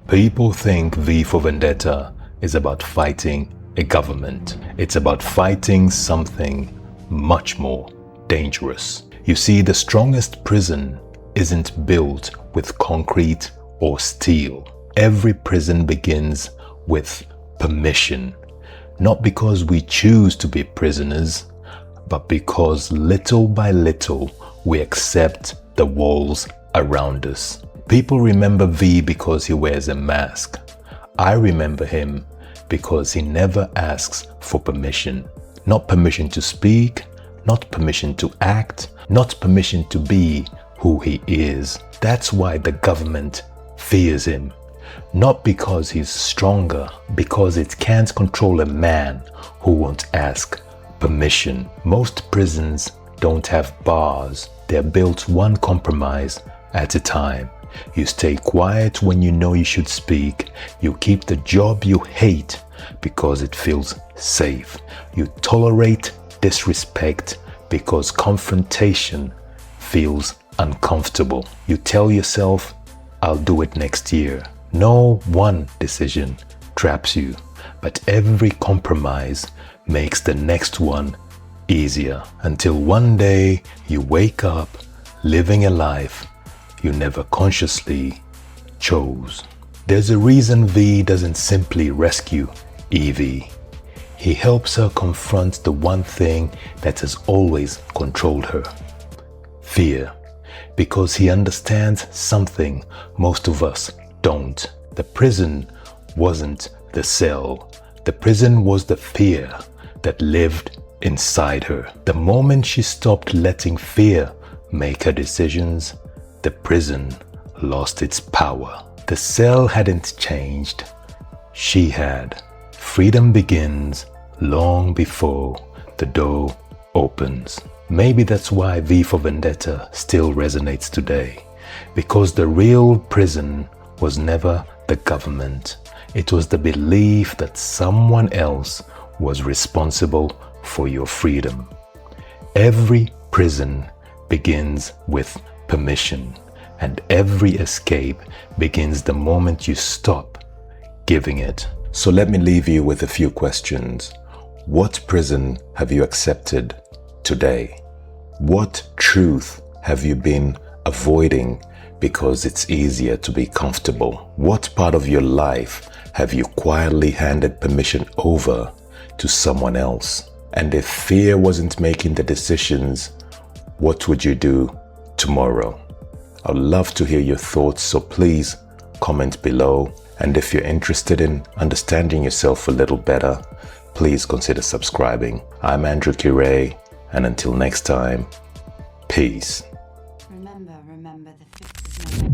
People think V for Vendetta is about fighting a government. It's about fighting something much more dangerous. You see, the strongest prison isn't built with concrete or steel. Every prison begins with permission, not because we choose to be prisoners, but because little by little we accept the walls around us. People remember V because he wears a mask. I remember him because he never asks for permission. Not permission to speak, not permission to act, not permission to be who he is. That's why the government fears him. Not because he's stronger, because it can't control a man who won't ask permission. Most prisons don't have bars. They're built one compromise at a time. You stay quiet when you know you should speak. You keep the job you hate because it feels safe. You tolerate disrespect because confrontation feels uncomfortable. You tell yourself, I'll do it next year. No one decision traps you, but every compromise makes the next one easier, until one day you wake up living a life you never consciously chose. There's a reason V doesn't simply rescue Evie. He helps her confront the one thing that has always controlled her: fear. Because he understands something most of us don't. The prison wasn't the cell. The prison was the fear that lived inside her. The moment she stopped letting fear make her decisions, the prison lost its power. The cell hadn't changed. She had. Freedom begins long before the door opens. Maybe that's why V for Vendetta still resonates today. Because the real prison was never the government. It was the belief that someone else was responsible for your freedom. Every prison begins with permission, and every escape begins the moment you stop giving it. So let me leave you with a few questions. What prison have you accepted today? What truth have you been avoiding because it's easier to be comfortable? What part of your life have you quietly handed permission over to someone else? And if fear wasn't making the decisions, what would you do tomorrow? I'd love to hear your thoughts, so please comment below. And if you're interested in understanding yourself a little better, please consider subscribing. I'm Andrew Kirei, and until next time, peace. Remember, the fix is never